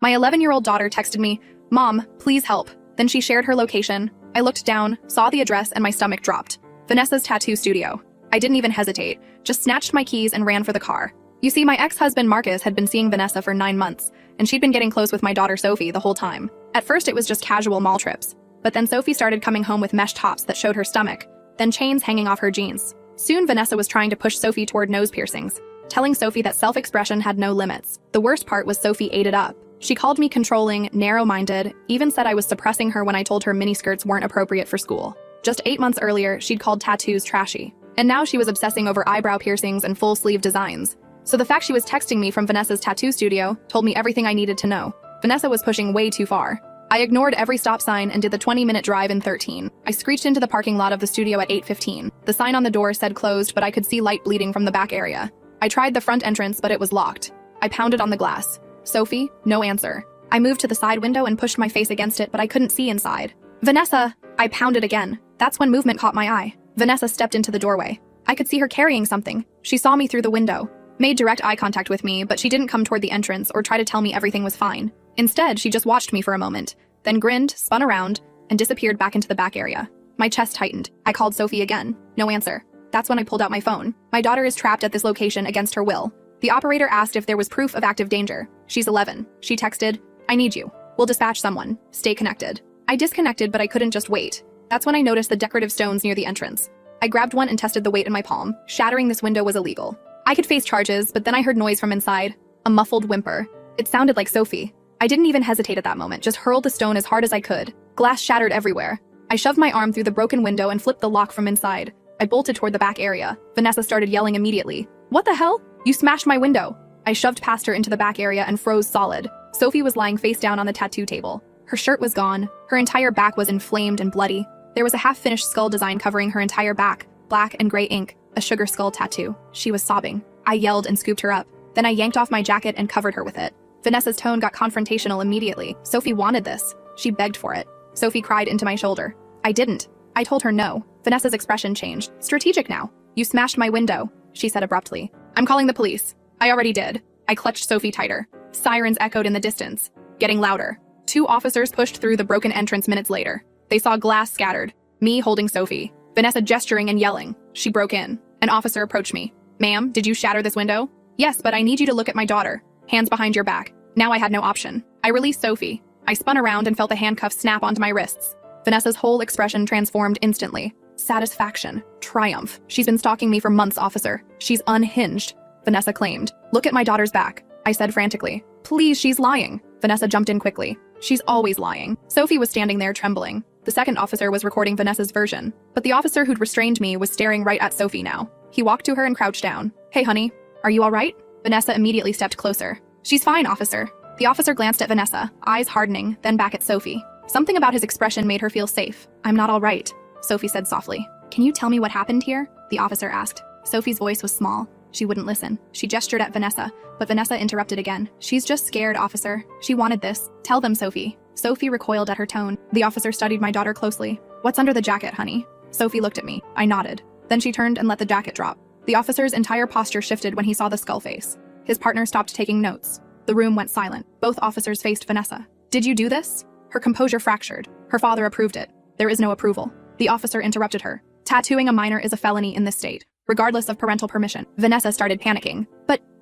My 11-year-old daughter texted me, "Mom, please help." Then she shared her location. I looked down, saw the address, and my stomach dropped. Vanessa's tattoo studio. I didn't even hesitate, just snatched my keys and ran for the car. You see, my ex-husband Marcus had been seeing Vanessa for 9 months, and she'd been getting close with my daughter Sophie the whole time. At first it was just casual mall trips, but then Sophie started coming home with mesh tops that showed her stomach, then chains hanging off her jeans. Soon Vanessa was trying to push Sophie toward nose piercings, telling Sophie that self-expression had no limits. The worst part was Sophie ate it up. She called me controlling, narrow-minded, even said I was suppressing her when I told her miniskirts weren't appropriate for school. Just 8 months earlier, she'd called tattoos trashy. And now she was obsessing over eyebrow piercings and full-sleeve designs. So the fact she was texting me from Vanessa's tattoo studio told me everything I needed to know. Vanessa was pushing way too far. I ignored every stop sign and did the 20-minute drive in 13. I screeched into the parking lot of the studio at 8:15. The sign on the door said closed, but I could see light bleeding from the back area. I tried the front entrance, but it was locked. I pounded on the glass. Sophie, no answer. I moved to the side window and pushed my face against it, but I couldn't see inside. Vanessa! I pounded again. That's when movement caught my eye. Vanessa stepped into the doorway. I could see her carrying something. She saw me through the window, made direct eye contact with me, but she didn't come toward the entrance or try to tell me everything was fine. Instead, she just watched me for a moment, then grinned, spun around, and disappeared back into the back area. My chest tightened. I called Sophie again. No answer. That's when I pulled out my phone. My daughter is trapped at this location against her will. The operator asked if there was proof of active danger. She's 11. She texted, "I need you. We'll dispatch someone. Stay connected." I disconnected, but I couldn't just wait. That's when I noticed the decorative stones near the entrance. I grabbed one and tested the weight in my palm. Shattering this window was illegal. I could face charges, but then I heard noise from inside. A muffled whimper. It sounded like Sophie. I didn't even hesitate at that moment, just hurled the stone as hard as I could. Glass shattered everywhere. I shoved my arm through the broken window and flipped the lock from inside. I bolted toward the back area. Vanessa started yelling immediately. "What the hell? You smashed my window!" I shoved past her into the back area and froze solid. Sophie was lying face down on the tattoo table. Her shirt was gone. Her entire back was inflamed and bloody. There was a half-finished skull design covering her entire back, black and gray ink, a sugar skull tattoo. She was sobbing. I yelled and scooped her up. Then I yanked off my jacket and covered her with it. Vanessa's tone got confrontational immediately. Sophie wanted this. She begged for it. Sophie cried into my shoulder. I didn't. I told her no. Vanessa's expression changed. Strategic now. "You smashed my window," she said abruptly. "I'm calling the police." I already did. I clutched Sophie tighter. Sirens echoed in the distance, getting louder. 2 officers pushed through the broken entrance minutes later. They saw glass scattered, me holding Sophie, Vanessa gesturing and yelling. She broke in. An officer approached me. "Ma'am, did you shatter this window?" "Yes, but I need you to look at my daughter." Hands behind your back. Now I had no option. I released Sophie. I spun around and felt the handcuffs snap onto my wrists. Vanessa's whole expression transformed instantly. Satisfaction. Triumph. "She's been stalking me for months, officer. She's unhinged," Vanessa claimed. "Look at my daughter's back," I said frantically. "Please, she's lying." Vanessa jumped in quickly. "She's always lying." Sophie was standing there trembling. The second officer was recording Vanessa's version, but the officer who'd restrained me was staring right at Sophie now. He walked to her and crouched down. "Hey, honey, are you all right?" Vanessa immediately stepped closer. "She's fine, officer." The officer glanced at Vanessa, eyes hardening, then back at Sophie. Something about his expression made her feel safe. "I'm not all right," Sophie said softly. "Can you tell me what happened here?" the officer asked. Sophie's voice was small. She wouldn't listen. She gestured at Vanessa, but Vanessa interrupted again. "She's just scared, officer. She wanted this. Tell them, Sophie." Sophie recoiled at her tone. The officer studied my daughter closely. "What's under the jacket, honey?" Sophie looked at me. I nodded. Then she turned and let the jacket drop. The officer's entire posture shifted when he saw the skull face. His partner stopped taking notes. The room went silent. Both officers faced Vanessa. "Did you do this?" Her composure fractured. Her father approved it. "There is no approval." The officer interrupted her. "Tattooing a minor is a felony in this state, regardless of parental permission." Vanessa started panicking.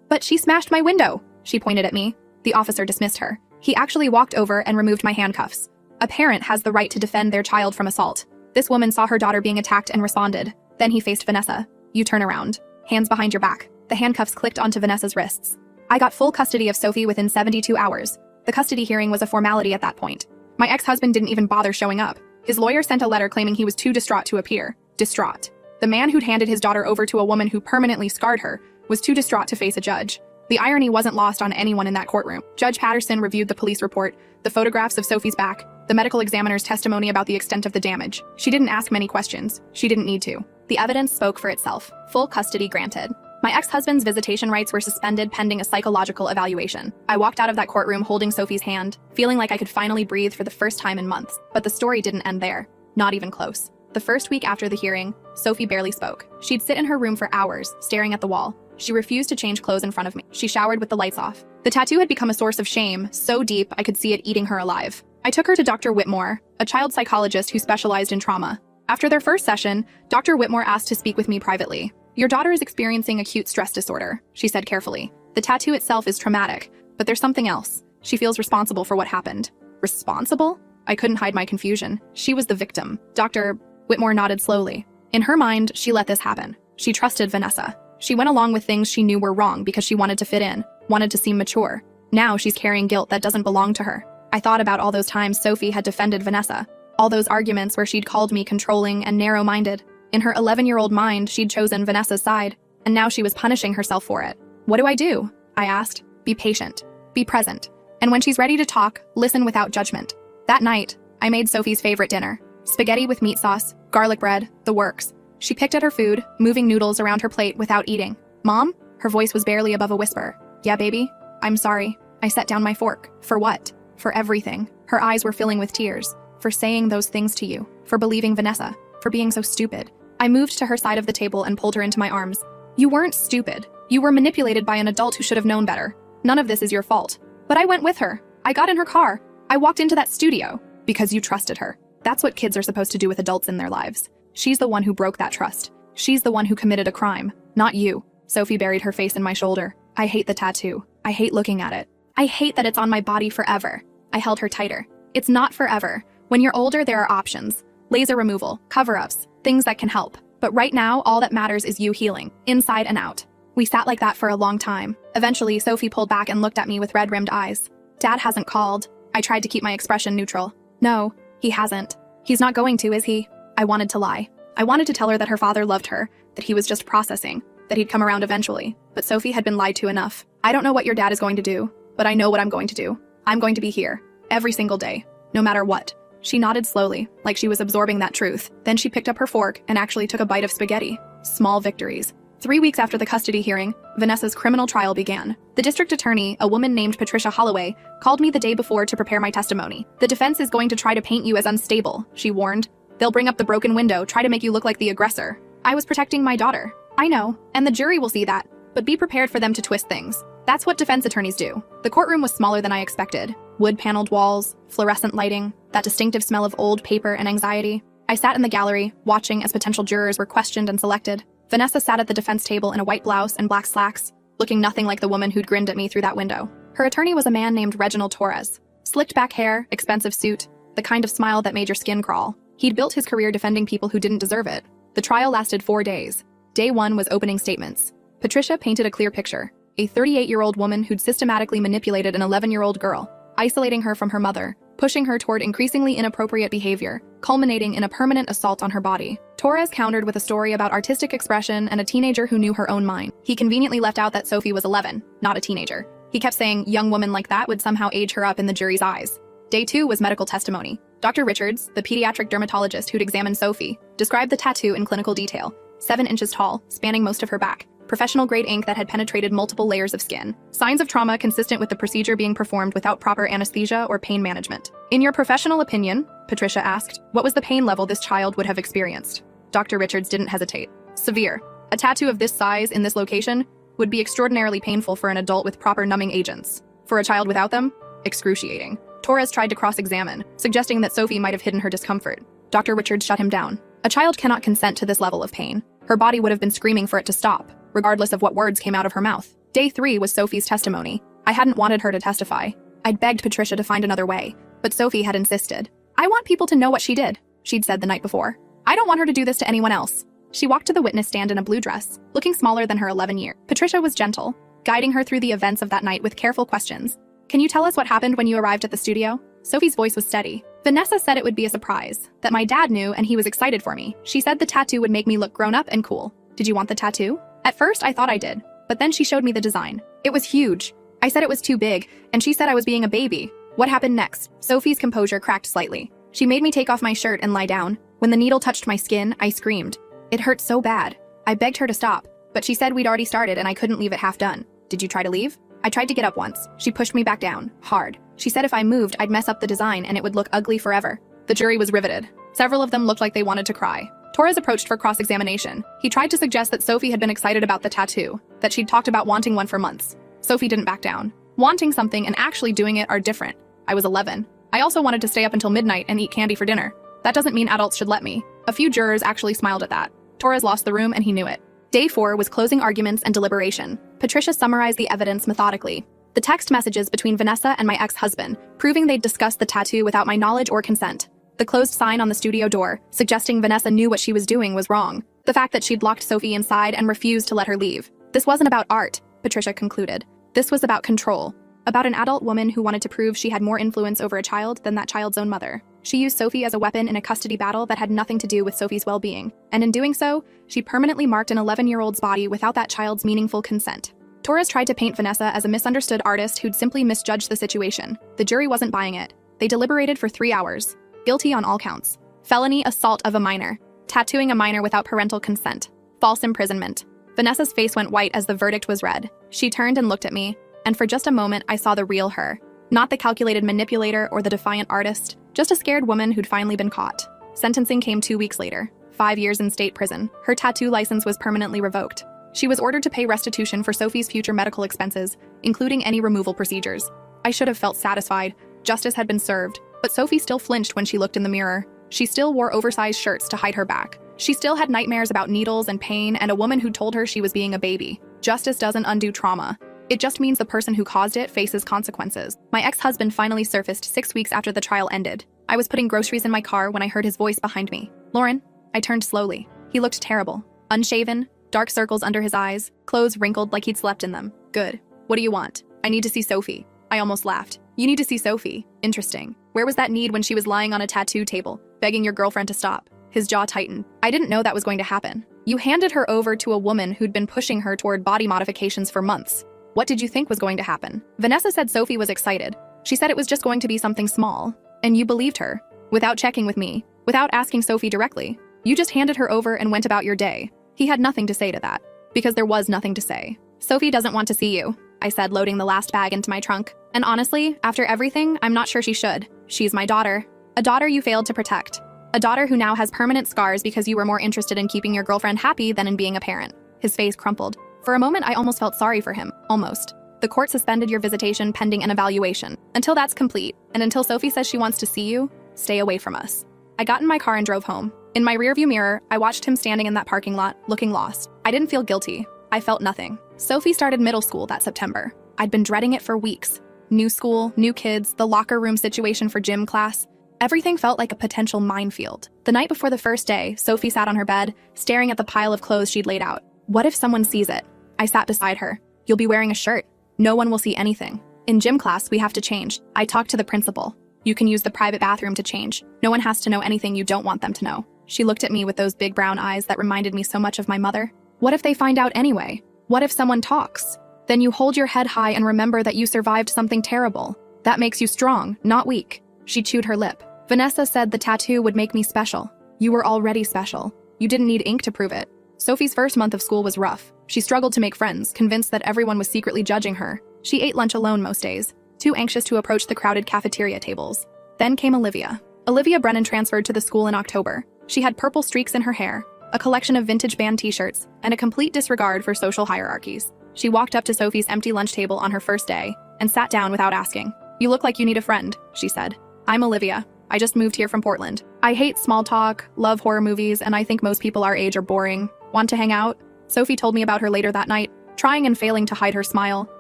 But she smashed my window," she pointed at me. The officer dismissed her. He actually walked over and removed my handcuffs. A parent has the right to defend their child from assault. This woman saw her daughter being attacked and responded. Then he faced Vanessa. "You turn around. Hands behind your back." The handcuffs clicked onto Vanessa's wrists. I got full custody of Sophie within 72 hours. The custody hearing was a formality at that point. My ex-husband didn't even bother showing up. His lawyer sent a letter claiming he was too distraught to appear. Distraught. The man who'd handed his daughter over to a woman who permanently scarred her was too distraught to face a judge. The irony wasn't lost on anyone in that courtroom. Judge Patterson reviewed the police report, the photographs of Sophie's back, the medical examiner's testimony about the extent of the damage. She didn't ask many questions. She didn't need to. The evidence spoke for itself. Full custody granted. My ex-husband's visitation rights were suspended pending a psychological evaluation. I walked out of that courtroom holding Sophie's hand, feeling like I could finally breathe for the first time in months. But the story didn't end there. Not even close. The first week after the hearing, Sophie barely spoke. She'd sit in her room for hours, staring at the wall. She refused to change clothes in front of me. She showered with the lights off, The tattoo had become a source of shame, so deep I could see it eating her alive. I took her to Dr. Whitmore, a child psychologist who specialized in trauma. After their first session, Dr. Whitmore asked to speak with me privately. "Your daughter is experiencing acute stress disorder," she said carefully. "The tattoo itself is traumatic, but there's something else. She feels responsible for what happened." Responsible? I couldn't hide my confusion. She was the victim. Dr. Whitmore nodded slowly. In her mind, she let this happen. She trusted Vanessa. She went along with things she knew were wrong because she wanted to fit in, wanted to seem mature. Now she's carrying guilt that doesn't belong to her. I thought about all those times Sophie had defended Vanessa. All those arguments where she'd called me controlling and narrow-minded. In her 11-year-old mind, she'd chosen Vanessa's side, and now she was punishing herself for it. "What do I do?" I asked. "Be patient. Be present. And when she's ready to talk, listen without judgment." That night, I made Sophie's favorite dinner. Spaghetti with meat sauce, garlic bread, the works. She picked at her food, moving noodles around her plate without eating. "Mom?" Her voice was barely above a whisper. "Yeah, baby? I'm sorry." I set down my fork. "For what?" "For everything." Her eyes were filling with tears. "For saying those things to you. For believing Vanessa. For being so stupid." I moved to her side of the table and pulled her into my arms. "You weren't stupid. You were manipulated by an adult who should have known better. None of this is your fault. But I went with her. I got in her car. I walked into that studio. Because you trusted her. That's what kids are supposed to do with adults in their lives. She's the one who broke that trust. She's the one who committed a crime, not you." Sophie buried her face in my shoulder. "I hate the tattoo. I hate looking at it. I hate that it's on my body forever." I held her tighter. "It's not forever. When you're older, there are options. Laser removal, cover-ups, things that can help. But right now, all that matters is you healing, inside and out." We sat like that for a long time. Eventually, Sophie pulled back and looked at me with red-rimmed eyes. "Dad hasn't called." I tried to keep my expression neutral. "No, he hasn't. He's not going to, is he?" I wanted to lie. I wanted to tell her that her father loved her, that he was just processing, that he'd come around eventually. But Sophie had been lied to enough. "I don't know what your dad is going to do, but I know what I'm going to do. I'm going to be here, every single day, no matter what." She nodded slowly, like she was absorbing that truth. Then she picked up her fork and actually took a bite of spaghetti. Small victories. 3 weeks after the custody hearing, Vanessa's criminal trial began. The district attorney, a woman named Patricia Holloway, called me the day before to prepare my testimony. "The defense is going to try to paint you as unstable," she warned. "They'll bring up the broken window, try to make you look like the aggressor." I was protecting my daughter. I know, and the jury will see that. But be prepared for them to twist things. That's what defense attorneys do. The courtroom was smaller than I expected. Wood-paneled walls, fluorescent lighting, that distinctive smell of old paper and anxiety. I sat in the gallery, watching as potential jurors were questioned and selected. Vanessa sat at the defense table in a white blouse and black slacks, looking nothing like the woman who'd grinned at me through that window. Her attorney was a man named Unauthorized. Slicked back hair, expensive suit, the kind of smile that made your skin crawl. He'd built his career defending people who didn't deserve it. The trial lasted 4 days. Day 1 was opening statements. Patricia painted a clear picture. A 38-year-old woman who'd systematically manipulated an 11-year-old girl, isolating her from her mother, pushing her toward increasingly inappropriate behavior, culminating in a permanent assault on her body. Torres countered with a story about artistic expression and a teenager who knew her own mind. He conveniently left out that Sophie was 11, not a teenager. He kept saying young woman like that would somehow age her up in the jury's eyes. Day 2 was medical testimony. Dr. Richards, the pediatric dermatologist who'd examined Sophie, described the tattoo in clinical detail. 7 inches tall, spanning most of her back. Professional-grade ink that had penetrated multiple layers of skin. Signs of trauma consistent with the procedure being performed without proper anesthesia or pain management. "In your professional opinion," Patricia asked, "what was the pain level this child would have experienced?" Dr. Richards didn't hesitate. "Severe. A tattoo of this size in this location would be extraordinarily painful for an adult with proper numbing agents. For a child without them, excruciating." Torres tried to cross-examine, suggesting that Sophie might have hidden her discomfort. Dr. Richards shut him down. "A child cannot consent to this level of pain. Her body would have been screaming for it to stop, regardless of what words came out of her mouth." Day 3 was Sophie's testimony. I hadn't wanted her to testify. I'd begged Patricia to find another way, but Sophie had insisted. "I want people to know what she did," she'd said the night before. "I don't want her to do this to anyone else." She walked to the witness stand in a blue dress, looking smaller than her 11-year. Patricia was gentle, guiding her through the events of that night with careful questions. "Can you tell us what happened when you arrived at the studio?" Sophie's voice was steady. "Vanessa said it would be a surprise, that my dad knew and he was excited for me. She said the tattoo would make me look grown up and cool. Did you want the tattoo?" At first, I thought I did, but then she showed me the design. It was huge. I said it was too big, and she said I was being a baby. What happened next? Sophie's composure cracked slightly. She made me take off my shirt and lie down. When the needle touched my skin, I screamed. It hurt so bad. I begged her to stop, but she said we'd already started and I couldn't leave it half done. "Did you try to leave?" I tried to get up once. She pushed me back down, hard. She said if I moved, I'd mess up the design and it would look ugly forever. The jury was riveted. Several of them looked like they wanted to cry. Torres approached for cross-examination. He tried to suggest that Sophie had been excited about the tattoo, that she'd talked about wanting one for months. Sophie didn't back down. Wanting something and actually doing it are different. I was 11. I also wanted to stay up until midnight and eat candy for dinner. That doesn't mean adults should let me. A few jurors actually smiled at that. Torres lost the room and he knew it. Day 4 was closing arguments and deliberation. Patricia summarized the evidence methodically. The text messages between Vanessa and my ex-husband, proving they'd discussed the tattoo without my knowledge or consent. The closed sign on the studio door, suggesting Vanessa knew what she was doing, was wrong. The fact that she'd locked Sophie inside and refused to let her leave. This wasn't about art, Patricia concluded. This was about control. About an adult woman who wanted to prove she had more influence over a child than that child's own mother. She used Sophie as a weapon in a custody battle that had nothing to do with Sophie's well-being. And in doing so, she permanently marked an 11-year-old's body without that child's meaningful consent. Torres tried to paint Vanessa as a misunderstood artist who'd simply misjudged the situation. The jury wasn't buying it. They deliberated for 3 hours. Guilty on all counts. Felony assault of a minor. Tattooing a minor without parental consent. False imprisonment. Vanessa's face went white as the verdict was read. She turned and looked at me, and for just a moment I saw the real her. Not the calculated manipulator or the defiant artist, just a scared woman who'd finally been caught. Sentencing came 2 weeks later. 5 years in state prison. Her tattoo license was permanently revoked. She was ordered to pay restitution for Sophie's future medical expenses, including any removal procedures. I should have felt satisfied. Justice had been served, but Sophie still flinched when she looked in the mirror. She still wore oversized shirts to hide her back. She still had nightmares about needles and pain and a woman who told her she was being a baby. Justice doesn't undo trauma. It just means the person who caused it faces consequences. My ex-husband finally surfaced 6 weeks after the trial ended. I was putting groceries in my car when I heard his voice behind me. Lauren? I turned slowly. He looked terrible. Unshaven, dark circles under his eyes, clothes wrinkled like he'd slept in them. Good. What do you want? I need to see Sophie. I almost laughed. You need to see Sophie? Interesting. Where was that need when she was lying on a tattoo table, begging your girlfriend to stop? His jaw tightened. I didn't know that was going to happen. You handed her over to a woman who'd been pushing her toward body modifications for months. What did you think was going to happen? Vanessa said Sophie was excited. She said it was just going to be something small. And you believed her. Without checking with me. Without asking Sophie directly. You just handed her over and went about your day. He had nothing to say to that. Because there was nothing to say. Sophie doesn't want to see you, I said, loading the last bag into my trunk. And honestly, after everything, I'm not sure she should. She's my daughter. A daughter you failed to protect. A daughter who now has permanent scars because you were more interested in keeping your girlfriend happy than in being a parent. His face crumpled. For a moment, I almost felt sorry for him. Almost. The court suspended your visitation pending an evaluation. Until that's complete, and until Sophie says she wants to see you, stay away from us. I got in my car and drove home. In my rearview mirror, I watched him standing in that parking lot, looking lost. I didn't feel guilty. I felt nothing. Sophie started middle school that September. I'd been dreading it for weeks. New school, new kids, the locker room situation for gym class. Everything felt like a potential minefield. The night before the first day, Sophie sat on her bed, staring at the pile of clothes she'd laid out. What if someone sees it? I sat beside her. You'll be wearing a shirt. No one will see anything. In gym class, we have to change. I talked to the principal. You can use the private bathroom to change. No one has to know anything you don't want them to know. She looked at me with those big brown eyes that reminded me so much of my mother. What if they find out anyway? What if someone talks? Then you hold your head high and remember that you survived something terrible. That makes you strong, not weak. She chewed her lip. Vanessa said the tattoo would make me special. You were already special. You didn't need ink to prove it. Sophie's first month of school was rough. She struggled to make friends, convinced that everyone was secretly judging her. She ate lunch alone most days, too anxious to approach the crowded cafeteria tables. Then came Olivia. Olivia Brennan transferred to the school in October. She had purple streaks in her hair, a collection of vintage band t-shirts, and a complete disregard for social hierarchies. She walked up to Sophie's empty lunch table on her first day and sat down without asking. You look like you need a friend, she said. I'm Olivia. I just moved here from Portland. I hate small talk, love horror movies, and I think most people our age are boring. Want to hang out? Sophie told me about her later that night, trying and failing to hide her smile.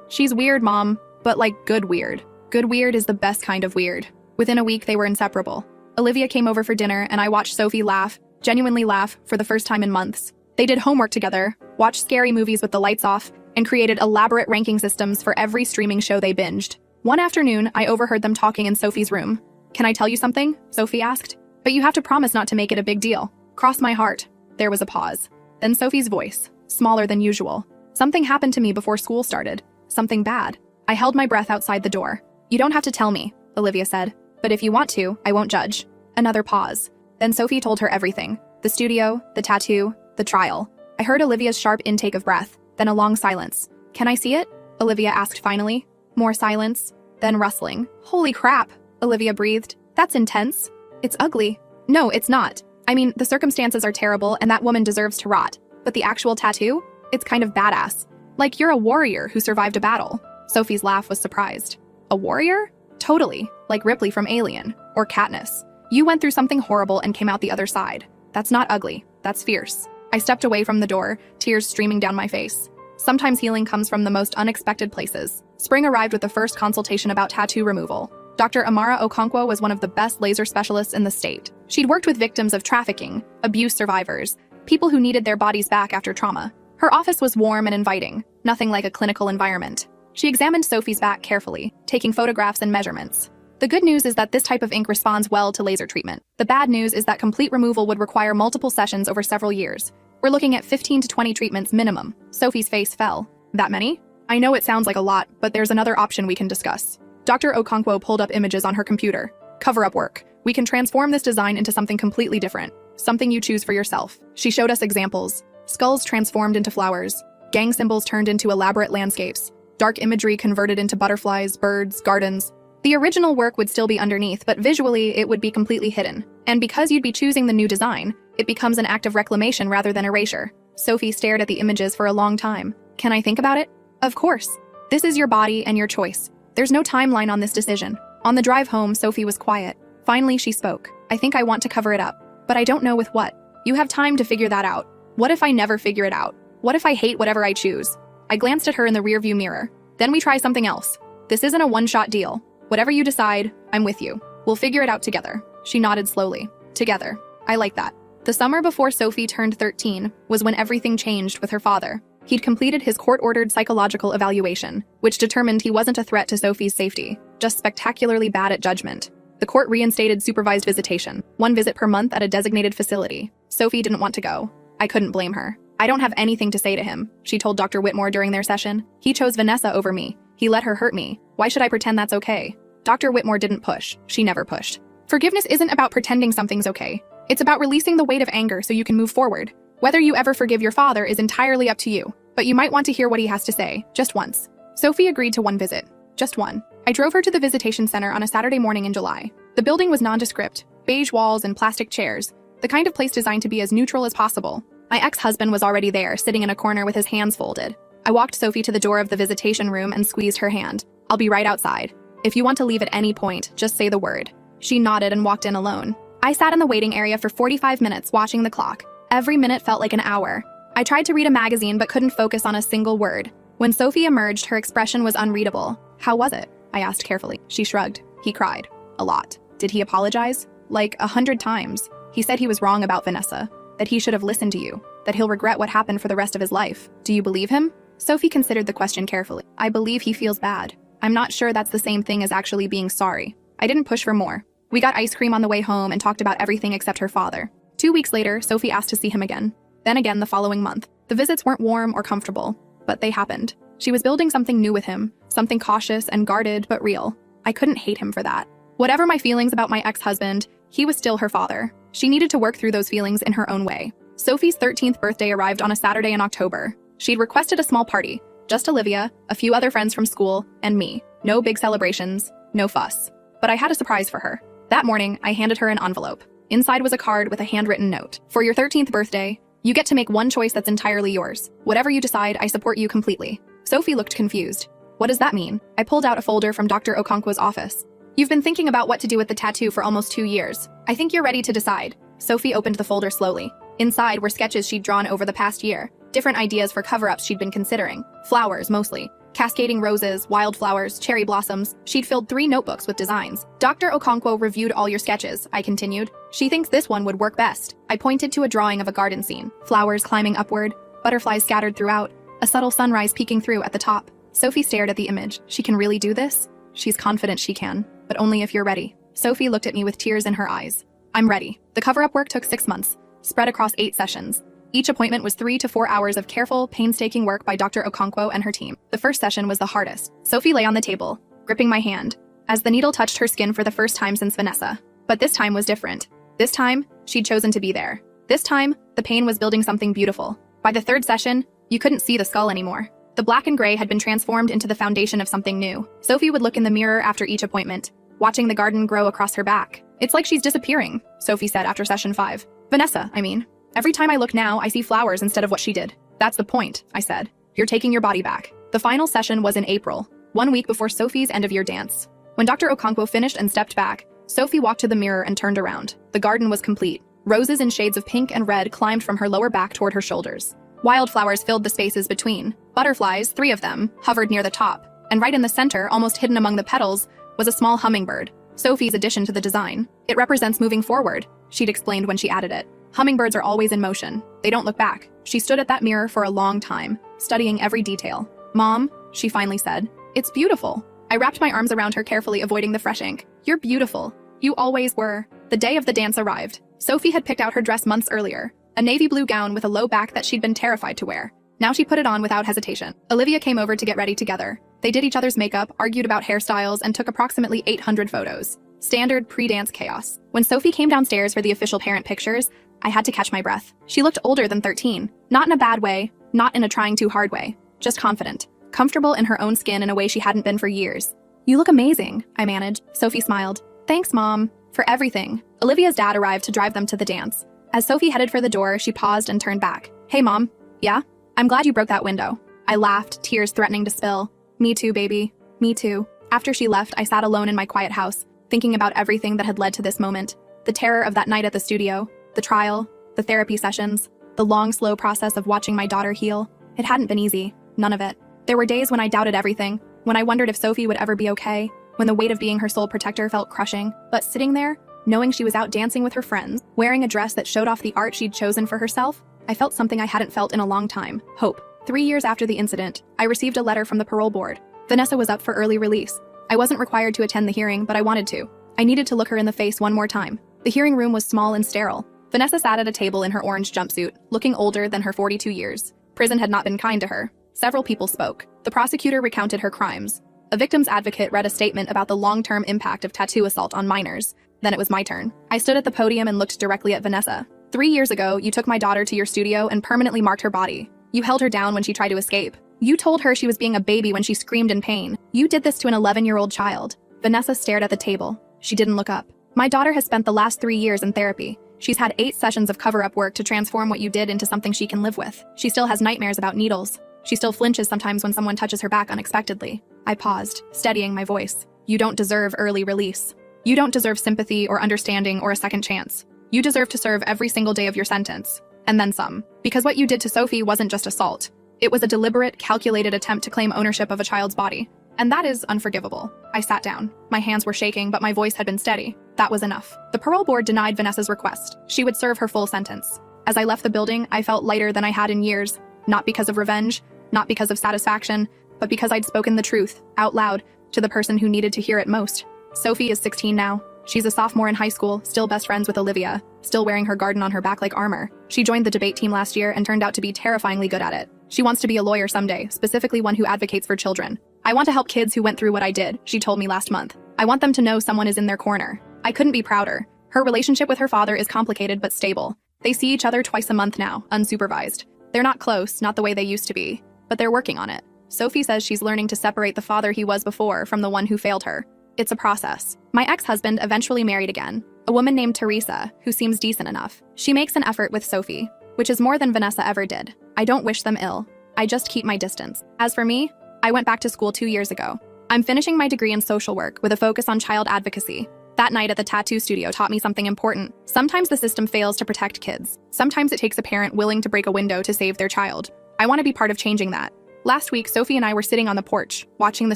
She's weird, Mom, but like good weird. Good weird is the best kind of weird. Within a week, they were inseparable. Olivia came over for dinner, and I watched Sophie laugh, genuinely laugh, for the first time in months. They did homework together, watched scary movies with the lights off, and created elaborate ranking systems for every streaming show they binged. One afternoon, I overheard them talking in Sophie's room. Can I tell you something? Sophie asked. But you have to promise not to make it a big deal. Cross my heart. There was a pause. Then Sophie's voice, smaller than usual. Something happened to me before school started. Something bad. I held my breath outside the door. You don't have to tell me, Olivia said. But if you want to, I won't judge. Another pause. Then Sophie told her everything. The studio, the tattoo, the trial. I heard Olivia's sharp intake of breath, then a long silence. Can I see it? Olivia asked finally. More silence, then rustling. Holy crap, Olivia breathed. That's intense. It's ugly. No, it's not. I mean, the circumstances are terrible and that woman deserves to rot. But the actual tattoo? It's kind of badass. Like you're a warrior who survived a battle. Sophie's laugh was surprised. A warrior? Totally, like Ripley from Alien, or Katniss. You went through something horrible and came out the other side. That's not ugly, that's fierce. I stepped away from the door, tears streaming down my face. Sometimes healing comes from the most unexpected places. Spring arrived with the first consultation about tattoo removal. Dr. Amara Okonkwo was one of the best laser specialists in the state. She'd worked with victims of trafficking, abuse survivors, people who needed their bodies back after trauma. Her office was warm and inviting, nothing like a clinical environment. She examined Sophie's back carefully, taking photographs and measurements. The good news is that this type of ink responds well to laser treatment. The bad news is that complete removal would require multiple sessions over several years. We're looking at 15 to 20 treatments minimum. Sophie's face fell. That many? I know it sounds like a lot, but there's another option we can discuss. Dr. Okonkwo pulled up images on her computer. Cover-up work. We can transform this design into something completely different. Something you choose for yourself. She showed us examples. Skulls transformed into flowers. Gang symbols turned into elaborate landscapes. Dark imagery converted into butterflies, birds, gardens. The original work would still be underneath, but visually it would be completely hidden. And because you'd be choosing the new design, it becomes an act of reclamation rather than erasure. Sophie stared at the images for a long time. Can I think about it? Of course. This is your body and your choice. There's no timeline on this decision. On the drive home, Sophie was quiet. Finally, she spoke. I think I want to cover it up, but I don't know with what. You have time to figure that out. What if I never figure it out? What if I hate whatever I choose? I glanced at her in the rearview mirror. Then we try something else. This isn't a one-shot deal. Whatever you decide, I'm with you. We'll figure it out together. She nodded slowly. Together. I like that. The summer before Sophie turned 13 was when everything changed with her father. He'd completed his court-ordered psychological evaluation, which determined he wasn't a threat to Sophie's safety, just spectacularly bad at judgment. The court reinstated supervised visitation, 1 visit per month at a designated facility. Sophie didn't want to go. I couldn't blame her. I don't have anything to say to him, she told Dr. Whitmore during their session. He chose Vanessa over me. He let her hurt me. Why should I pretend that's okay? Dr. Whitmore didn't push. She never pushed. Forgiveness isn't about pretending something's okay. It's about releasing the weight of anger so you can move forward. Whether you ever forgive your father is entirely up to you, but you might want to hear what he has to say, just once. Sophie agreed to 1 visit. Just 1. I drove her to the visitation center on a Saturday morning in July. The building was nondescript, beige walls and plastic chairs, the kind of place designed to be as neutral as possible. My ex-husband was already there, sitting in a corner with his hands folded. I walked Sophie to the door of the visitation room and squeezed her hand. I'll be right outside. If you want to leave at any point, just say the word. She nodded and walked in alone. I sat in the waiting area for 45 minutes watching the clock. Every minute felt like an hour. I tried to read a magazine but couldn't focus on a single word. When Sophie emerged, her expression was unreadable. How was it? I asked carefully. She shrugged. He cried. A lot. Did he apologize? Like 100 times. He said he was wrong about Vanessa, that he should have listened to you, that he'll regret what happened for the rest of his life. Do you believe him? Sophie considered the question carefully. I believe he feels bad. I'm not sure that's the same thing as actually being sorry. I didn't push for more. We got ice cream on the way home and talked about everything except her father. 2 weeks later, Sophie asked to see him again. Then again the following month. The visits weren't warm or comfortable, but they happened. She was building something new with him, something cautious and guarded but real. I couldn't hate him for that. Whatever my feelings about my ex-husband, he was still her father. She needed to work through those feelings in her own way. Sophie's 13th birthday arrived on a Saturday in October. She'd requested a small party. Just Olivia, a few other friends from school, and me. No big celebrations, no fuss. But I had a surprise for her. That morning, I handed her an envelope. Inside was a card with a handwritten note. For your 13th birthday, you get to make one choice that's entirely yours. Whatever you decide, I support you completely. Sophie looked confused. What does that mean? I pulled out a folder from Dr. Okonkwo's office. You've been thinking about what to do with the tattoo for almost 2 years. I think you're ready to decide. Sophie opened the folder slowly. Inside were sketches she'd drawn over the past year. Different ideas for cover-ups she'd been considering. Flowers, mostly. Cascading roses, wildflowers, cherry blossoms. She'd filled 3 notebooks with designs. Dr. Okonkwo reviewed all your sketches, I continued. She thinks this one would work best. I pointed to a drawing of a garden scene. Flowers climbing upward, butterflies scattered throughout, a subtle sunrise peeking through at the top. Sophie stared at the image. She can really do this? She's confident she can, but only if you're ready. Sophie looked at me with tears in her eyes. I'm ready. The cover-up work took 6 months, spread across 8 sessions. Each appointment was 3 to 4 hours of careful, painstaking work by Dr. Okonkwo and her team. The first session was the hardest. Sophie lay on the table, gripping my hand, as the needle touched her skin for the first time since Vanessa. But this time was different. This time, she'd chosen to be there. This time, the pain was building something beautiful. By the 3rd session, you couldn't see the skull anymore. The black and gray had been transformed into the foundation of something new. Sophie would look in the mirror after each appointment, watching the garden grow across her back. It's like she's disappearing, Sophie said after session 5. Vanessa, I mean. Every time I look now, I see flowers instead of what she did. That's the point, I said. You're taking your body back. The final session was in April. 1 week before Sophie's end-of-year dance. When Dr. Okonkwo finished and stepped back, Sophie walked to the mirror and turned around. The garden was complete. Roses in shades of pink and red climbed from her lower back toward her shoulders. Wildflowers filled the spaces between. Butterflies, 3 of them, hovered near the top. And right in the center, almost hidden among the petals, was a small hummingbird. Sophie's addition to the design. It represents moving forward, she'd explained when she added it. Hummingbirds are always in motion. They don't look back. She stood at that mirror for a long time, studying every detail. "Mom," she finally said, "it's beautiful." I wrapped my arms around her carefully, avoiding the fresh ink. "You're beautiful. You always were." The day of the dance arrived. Sophie had picked out her dress months earlier, a navy blue gown with a low back that she'd been terrified to wear. Now she put it on without hesitation. Olivia came over to get ready together. They did each other's makeup, argued about hairstyles, and took approximately 800 photos. Standard pre-dance chaos. When Sophie came downstairs for the official parent pictures, I had to catch my breath. She looked older than 13. Not in a bad way, not in a trying too hard way. Just confident. Comfortable in her own skin in a way she hadn't been for years. "You look amazing," I managed. Sophie smiled. "Thanks, Mom, for everything." Olivia's dad arrived to drive them to the dance. As Sophie headed for the door, she paused and turned back. "Hey, Mom." "Yeah? I'm glad you broke that window." I laughed, tears threatening to spill. "Me too, baby. Me too." After she left, I sat alone in my quiet house, thinking about everything that had led to this moment. The terror of that night at the studio, the trial, the therapy sessions, the long, slow process of watching my daughter heal. It hadn't been easy. None of it. There were days when I doubted everything, when I wondered if Sophie would ever be okay, when the weight of being her sole protector felt crushing. But sitting there, knowing she was out dancing with her friends, wearing a dress that showed off the art she'd chosen for herself, I felt something I hadn't felt in a long time: hope. 3 years after the incident, I received a letter from the parole board. Vanessa was up for early release. I wasn't required to attend the hearing, but I wanted to. I needed to look her in the face one more time. The hearing room was small and sterile. Vanessa sat at a table in her orange jumpsuit, looking older than her 42 years. Prison had not been kind to her. Several people spoke. The prosecutor recounted her crimes. A victim's advocate read a statement about the long-term impact of tattoo assault on minors. Then it was my turn. I stood at the podium and looked directly at Vanessa. "3 years ago, you took my daughter to your studio and permanently marked her body. You held her down when she tried to escape. You told her she was being a baby when she screamed in pain. You did this to an 11-year-old child." Vanessa stared at the table. She didn't look up. "My daughter has spent the last 3 years in therapy. She's had 8 sessions of cover-up work to transform what you did into something she can live with. She still has nightmares about needles. She still flinches sometimes when someone touches her back unexpectedly." I paused, steadying my voice. "You don't deserve early release. You don't deserve sympathy or understanding or a second chance. You deserve to serve every single day of your sentence. And then some. Because what you did to Sophie wasn't just assault. It was a deliberate, calculated attempt to claim ownership of a child's body. And that is unforgivable." I sat down. My hands were shaking, but my voice had been steady. That was enough. The parole board denied Vanessa's request. She would serve her full sentence. As I left the building, I felt lighter than I had in years. Not because of revenge, not because of satisfaction, but because I'd spoken the truth, out loud, to the person who needed to hear it most. Sophie is 16 now. She's a sophomore in high school, still best friends with Olivia, still wearing her garden on her back like armor. She joined the debate team last year and turned out to be terrifyingly good at it. She wants to be a lawyer someday, specifically one who advocates for children. "I want to help kids who went through what I did," she told me last month. "I want them to know someone is in their corner." I couldn't be prouder. Her relationship with her father is complicated but stable. They see each other twice a month now, unsupervised. They're not close, not the way they used to be, but they're working on it. Sophie says she's learning to separate the father he was before from the one who failed her. It's a process. My ex-husband eventually married again, a woman named Teresa, who seems decent enough. She makes an effort with Sophie, which is more than Vanessa ever did. I don't wish them ill. I just keep my distance. As for me, I went back to school 2 years ago. I'm finishing my degree in social work with a focus on child advocacy. That night at the tattoo studio taught me something important. Sometimes the system fails to protect kids. Sometimes it takes a parent willing to break a window to save their child. I want to be part of changing that. Last week, Sophie and I were sitting on the porch, watching the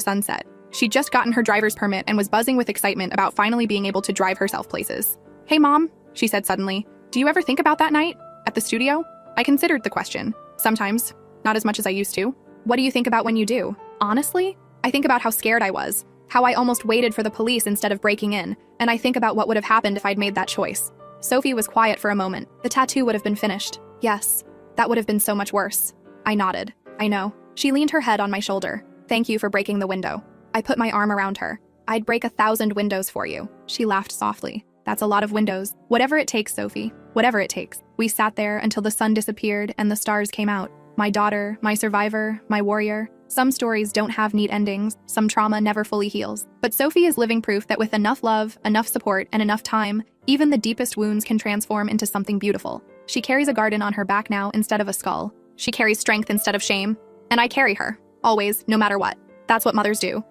sunset. She'd just gotten her driver's permit and was buzzing with excitement about finally being able to drive herself places. "Hey, Mom," she said suddenly, "do you ever think about that night? At the studio?" I considered the question. Sometimes. Not as much as I used to. "What do you think about when you do?" Honestly, I think about how scared I was, how I almost waited for the police instead of breaking in, and I think about what would have happened if I'd made that choice. Sophie was quiet for a moment. "The tattoo would have been finished." "Yes, that would have been so much worse." I nodded. "I know." She leaned her head on my shoulder. "Thank you for breaking the window." I put my arm around her. "I'd break 1,000 windows for you." She laughed softly. "That's a lot of windows." "Whatever it takes, Sophie. Whatever it takes." We sat there until the sun disappeared and the stars came out. My daughter, my survivor, my warrior. Some stories don't have neat endings. Some trauma never fully heals. But Sophie is living proof that with enough love, enough support, and enough time, even the deepest wounds can transform into something beautiful. She carries a garden on her back now instead of a skull. She carries strength instead of shame. And I carry her. Always, no matter what. That's what mothers do.